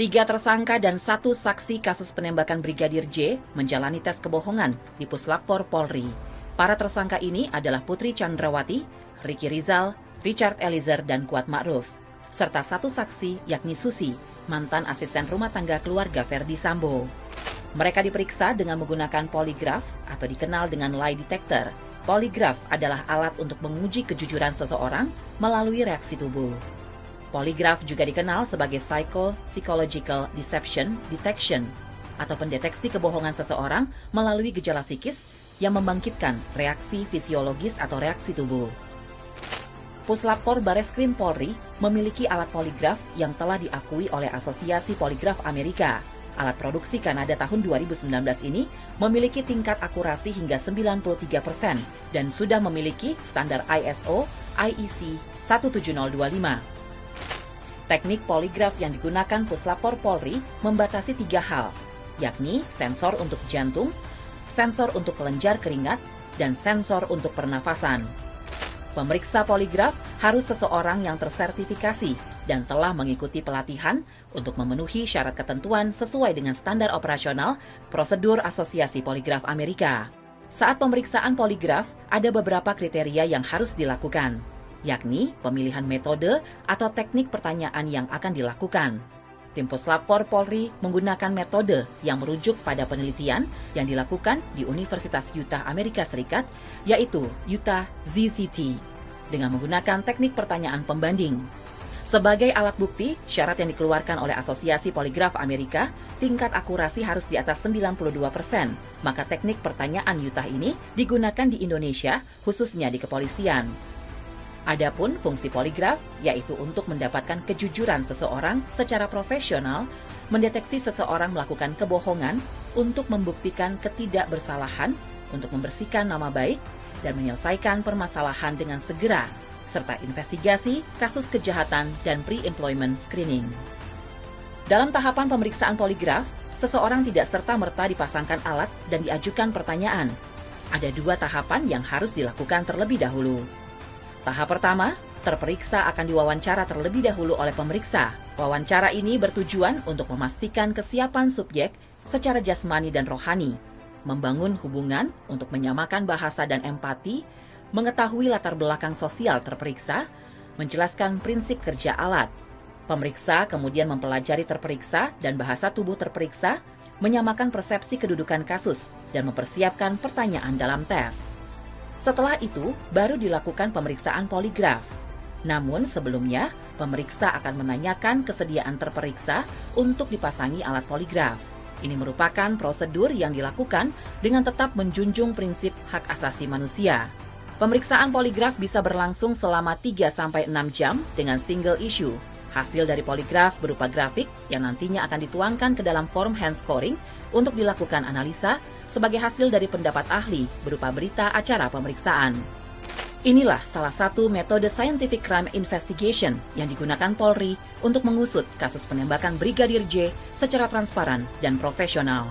3 tersangka dan 1 saksi kasus penembakan Brigadir J menjalani tes kebohongan di Puslap 4 Polri. Para tersangka ini adalah Putri Chandrawati, Ricky Rizal, Richard Eliezer, dan Kuat Ma'ruf, serta 1 saksi yakni Susi, mantan asisten rumah tangga keluarga Ferdi Sambo. Mereka diperiksa dengan menggunakan poligraf atau dikenal dengan lie detector. Poligraf adalah alat untuk menguji kejujuran seseorang melalui reaksi tubuh. Poligraf juga dikenal sebagai psychological deception detection atau pendeteksi kebohongan seseorang melalui gejala psikis yang membangkitkan reaksi fisiologis atau reaksi tubuh. Puslap 4 Bareskrim Polri memiliki alat poligraf yang telah diakui oleh Asosiasi Poligraf Amerika. Alat produksi Kanada tahun 2019 ini memiliki tingkat akurasi hingga 93% dan sudah memiliki standar ISO IEC 17025. Teknik poligraf yang digunakan Puslap 4 Polri membatasi 3 hal, yakni sensor untuk jantung, sensor untuk kelenjar keringat, dan sensor untuk pernafasan. Pemeriksa poligraf harus seseorang yang tersertifikasi dan telah mengikuti pelatihan untuk memenuhi syarat ketentuan sesuai dengan standar operasional prosedur Asosiasi Poligraf Amerika. Saat pemeriksaan poligraf, ada beberapa kriteria yang harus dilakukan, yakni pemilihan metode atau teknik pertanyaan yang akan dilakukan. Tim Puslap 4 Polri menggunakan metode yang merujuk pada penelitian yang dilakukan di Universitas Utah, Amerika Serikat, yaitu Utah ZCT, dengan menggunakan teknik pertanyaan pembanding. Sebagai alat bukti, syarat yang dikeluarkan oleh Asosiasi Poligraf Amerika, tingkat akurasi harus di atas 92%. Maka teknik pertanyaan Utah ini digunakan di Indonesia, khususnya di kepolisian. Adapun fungsi poligraf yaitu untuk mendapatkan kejujuran seseorang secara profesional, mendeteksi seseorang melakukan kebohongan untuk membuktikan ketidakbersalahan, untuk membersihkan nama baik, dan menyelesaikan permasalahan dengan segera, serta investigasi kasus kejahatan dan pre-employment screening. Dalam tahapan pemeriksaan poligraf, seseorang tidak serta-merta dipasangkan alat dan diajukan pertanyaan. Ada 2 tahapan yang harus dilakukan terlebih dahulu. Tahap pertama, terperiksa akan diwawancara terlebih dahulu oleh pemeriksa. Wawancara ini bertujuan untuk memastikan kesiapan subjek secara jasmani dan rohani, membangun hubungan untuk menyamakan bahasa dan empati, mengetahui latar belakang sosial terperiksa, menjelaskan prinsip kerja alat. Pemeriksa kemudian mempelajari terperiksa dan bahasa tubuh terperiksa, menyamakan persepsi kedudukan kasus, dan mempersiapkan pertanyaan dalam tes. Setelah itu, baru dilakukan pemeriksaan poligraf. Namun sebelumnya, pemeriksa akan menanyakan kesediaan terperiksa untuk dipasangi alat poligraf. Ini merupakan prosedur yang dilakukan dengan tetap menjunjung prinsip hak asasi manusia. Pemeriksaan poligraf bisa berlangsung selama 3-6 jam dengan single issue. Hasil dari poligraf berupa grafik yang nantinya akan dituangkan ke dalam form hand scoring untuk dilakukan analisa sebagai hasil dari pendapat ahli berupa berita acara pemeriksaan. Inilah salah satu metode scientific crime investigation yang digunakan Polri untuk mengusut kasus penembakan Brigadir J secara transparan dan profesional.